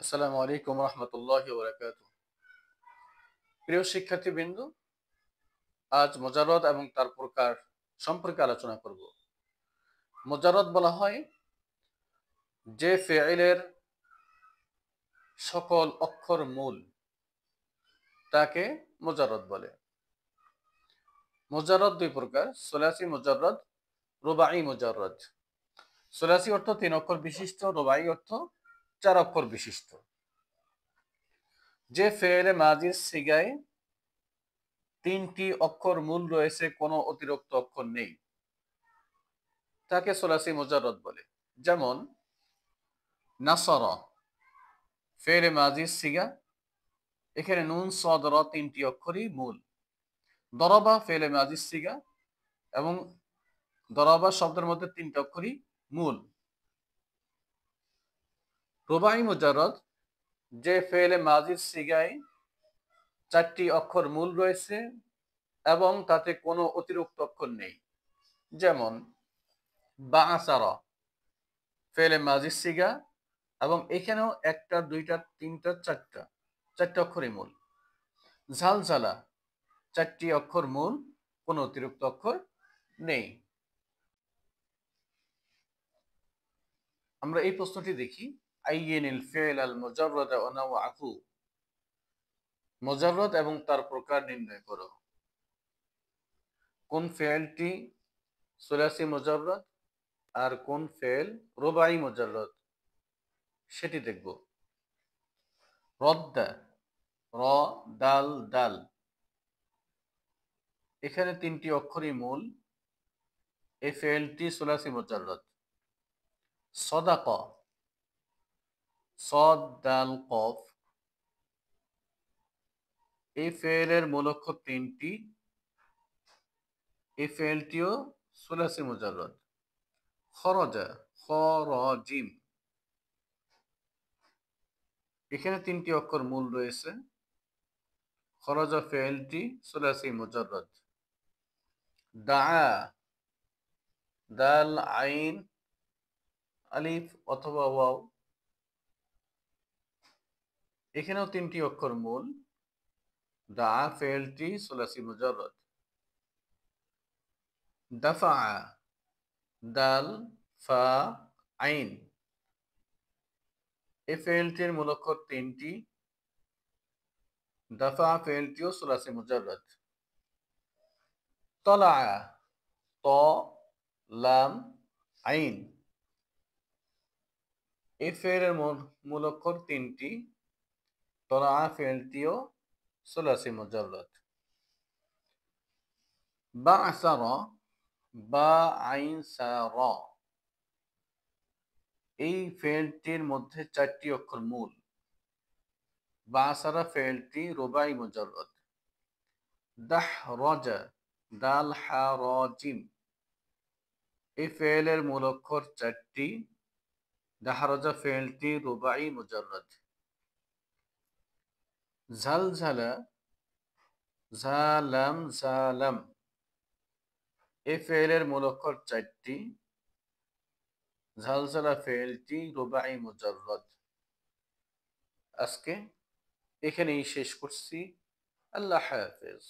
আসসালামু আলাইকুম রহমতুল্লাহি ওয়া বারাকাতুহু। প্রিয় শিক্ষার্থীবৃন্দ, আজ মুজাররদ এবং তার প্রকার সম্পর্কে আলোচনা করব। মুজাররদ বলা হয় যে ফেইলের সকল অক্ষর মূল, তাকে মুজাররদ বলে। মুজাররদ দুই প্রকার: সুলাসি মুজাররদ, রুবাই মুজাররদ। সুলাসি অর্থ 3 অক্ষর বিশিষ্ট, রুবাই অর্থ 4 অক্ষর বিশিষ্ট। যে ফেইলে মাজির সিগায় 3টি অক্ষর মূল রয়েছে, কোনো অতিরিক্ত অক্ষর নেই, তাকে সুলাসি মুজাররদ বলে। যেমন নাসরা ফেইলে মাজির সিগা, এখানে নুন সদ র 3টি অক্ষরই মূল। দরবা ফেইলে মাজির সিগা এবং দরবা শব্দের মধ্যে 3টি অক্ষরই মূল। রুবাই মুজাররদ যে ফেইলে মাজির সিগায় 4টি অক্ষর মূল রয়েছে এবং তাতে কোনো অতিরিক্ত অক্ষর নেই। যেমন বাআসারা ফেইলে মাজির সিগা এবং এখানেও 1টা 2টা 3টা 4টা অক্ষরই মূল। ঝালঝালা 4টি অক্ষর মূল, কোনো অতিরিক্ত অক্ষর নেই। আমরা এই প্রশ্নটি দেখি। আইয়িনিল ফি'ল আল মুজাররদ ওয়া নাওআহু, মুজাররদ এবং তার প্রকার নির্ণয় করো। কোন ফেলটি সুলাসি মুজাররদ আর কোন ফেল রুবাই মুজাররদ সেটি দেখব। রদ্দা র দাল দাল, এখানে 3টি অক্ষরই মূল, এই ফেলটি সুলাসি মুজাররদ। সাদাকা সদ দাল কফ, এই ফেলের মূল অক্ষর 3টি, এই ফেলটিও সুলাসি মুজাররদ। খরজা খ র জিম, এখানে 3টি অক্ষর মূল রয়েছে, খরজা ফেলটি সুলাসি মুজাররদ। দাআ দাল আইন আলিফ অথবা ওয়াও, এখানেও 3টি অক্ষর মূল, দাআ ফেলটি সুলাসি মুজাররদ। দাফা দাল ফা আইন, এই ফেলটির মূল অক্ষর 3টি, দাফা ফেলটিও সুলাসি মুজাররদ। তলা ত লাম আইন, এই ফেলের মূল অক্ষর 3টি, তলা ফেলটিও সুলাসি মুজাররদ। বাআসারা বা আইন সা র, এই ফেলটির মধ্যে 4টি অক্ষর মূল, বাআসারা ফেলটি রুবাই মুজাররদ। দাহরাজা দাল হা র জিম, এই ফেলের মূল অক্ষর 4টি, দাহরাজা ফেলটি রুবাই মুজাররদ। ঝালঝালা ঝালাম ঝালাম, এই ফেলের মূল অক্ষর 4টি, ঝালঝালা ফেলটি রুবাই মুজাররদ। আজকে এখানেই শেষ করছি। আল্লাহ হাফেজ।